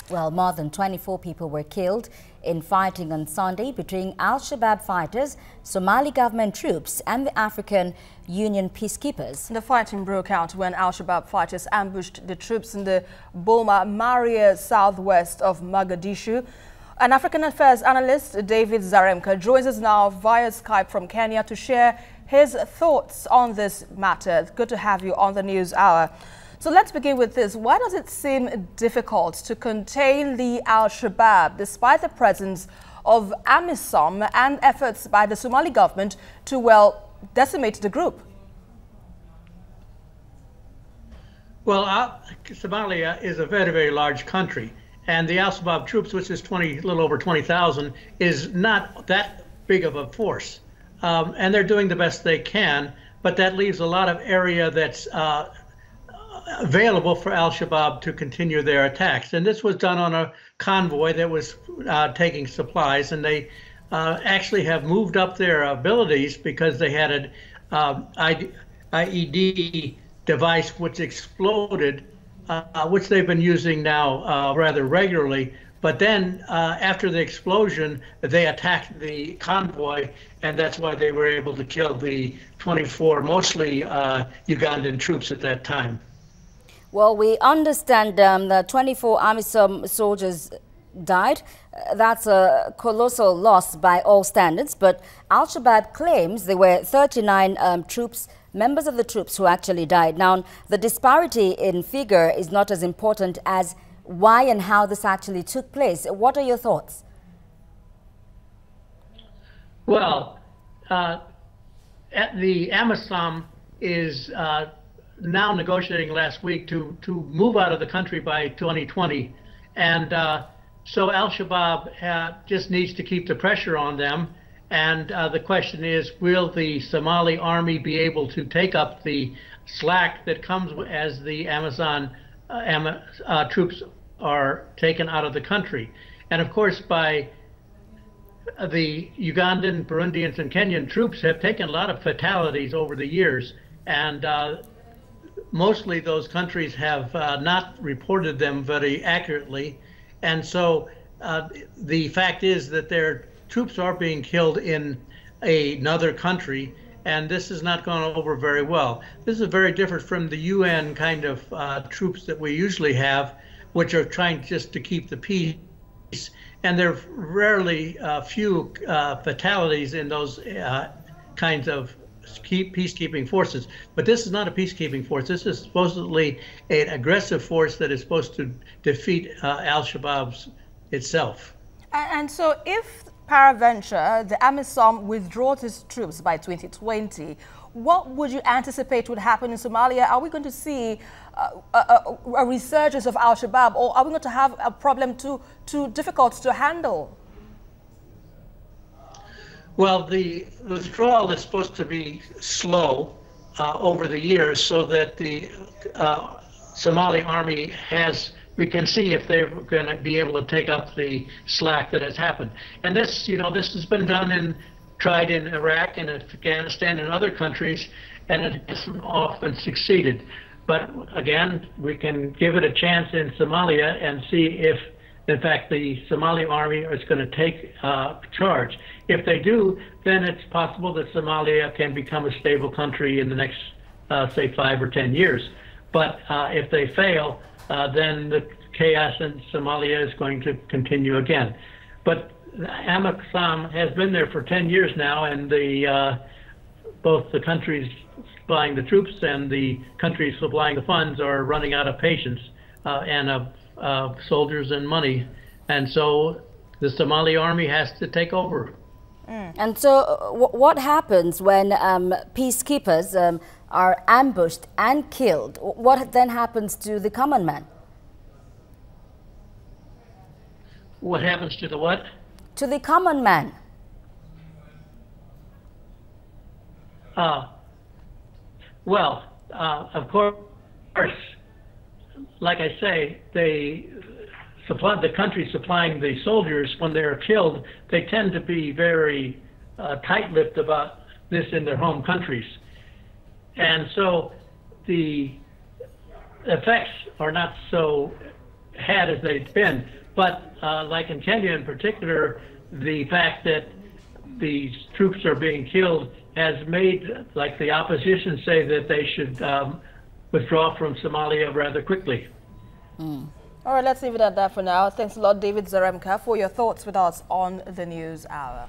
Well, more than 24 people were killed in fighting on Sunday between Al-Shabaab fighters, Somali government troops and the African Union peacekeepers. The fighting broke out when Al-Shabaab fighters ambushed the troops in the Boma Maria southwest of Mogadishu. An African affairs analyst, David Zarembka, joins us now via Skype from Kenya to share his thoughts on this matter. It's good to have you on the News Hour. So let's begin with this. Why does it seem difficult to contain the Al-Shabaab despite the presence of AMISOM and efforts by the Somali government to, well, decimate the group? Well, Somalia is a very, very large country, and the Al-Shabaab troops, which is a little over 20,000, is not that big of a force. And they're doing the best they can, but that leaves a lot of area that's available for Al-Shabaab to continue their attacks. And this was done on a convoy that was taking supplies, and they actually have moved up their abilities because they had an IED device which exploded, which they've been using now rather regularly. But then after the explosion, they attacked the convoy, and that's why they were able to kill the 24, mostly Ugandan troops at that time. Well, we understand that 24 AMISOM soldiers died. That's a colossal loss by all standards. But Al-Shabaab claims there were 39 troops, members of the troops who actually died. Now, the disparity in figure is not as important as why and how this actually took place. What are your thoughts? Well, the AMISOM is now negotiating last week to move out of the country by 2020. And so Al-Shabaab just needs to keep the pressure on them. And the question is, will the Somali army be able to take up the slack that comes as the Amazon troops are taken out of the country? And of course, by the Ugandan, Burundians, and Kenyan troops have taken a lot of fatalities over the years. And mostly those countries have not reported them very accurately. And so the fact is that their troops are being killed in another country, and this is not gone over very well. This is very different from the UN kind of troops that we usually have, which are trying just to keep the peace. And there are rarely few fatalities in those kinds of peacekeeping forces. But this is not a peacekeeping force. This is supposedly an aggressive force that is supposed to defeat Al-Shabaab itself. And so if peradventure the AMISOM withdraws its troops by 2020, what would you anticipate would happen in Somalia? Are we going to see a resurgence of Al-Shabaab, or are we going to have a problem too difficult to handle? Well, the withdrawal is supposed to be slow over the years, so that the Somali army we can see if they're going to be able to take up the slack that has happened. And this, this has been tried in Iraq and Afghanistan and other countries, and it hasn't often succeeded. But again, we can give it a chance in Somalia and see if, in fact, the Somali army is going to take charge. If they do, then it's possible that Somalia can become a stable country in the next, say, 5 or 10 years. But if they fail, then the chaos in Somalia is going to continue again. But AMISOM has been there for 10 years now, and both the countries supplying the troops and the countries supplying the funds are running out of patience and of soldiers and money. And so the Somali army has to take over. And so what happens when peacekeepers are ambushed and killed? What then happens to the common man? What happens to the what? To the common man. Well, of course, like I say, the countries supplying the soldiers, when they're killed, they tend to be very tight-lipped about this in their home countries. And so the effects are not so had as they'd been. But like in Kenya in particular, the fact that these troops are being killed has made, like, the opposition say that they should withdraw from Somalia rather quickly. All right, let's leave it at that for now. Thanks a lot, David Zarembka, for your thoughts with us on the News Hour.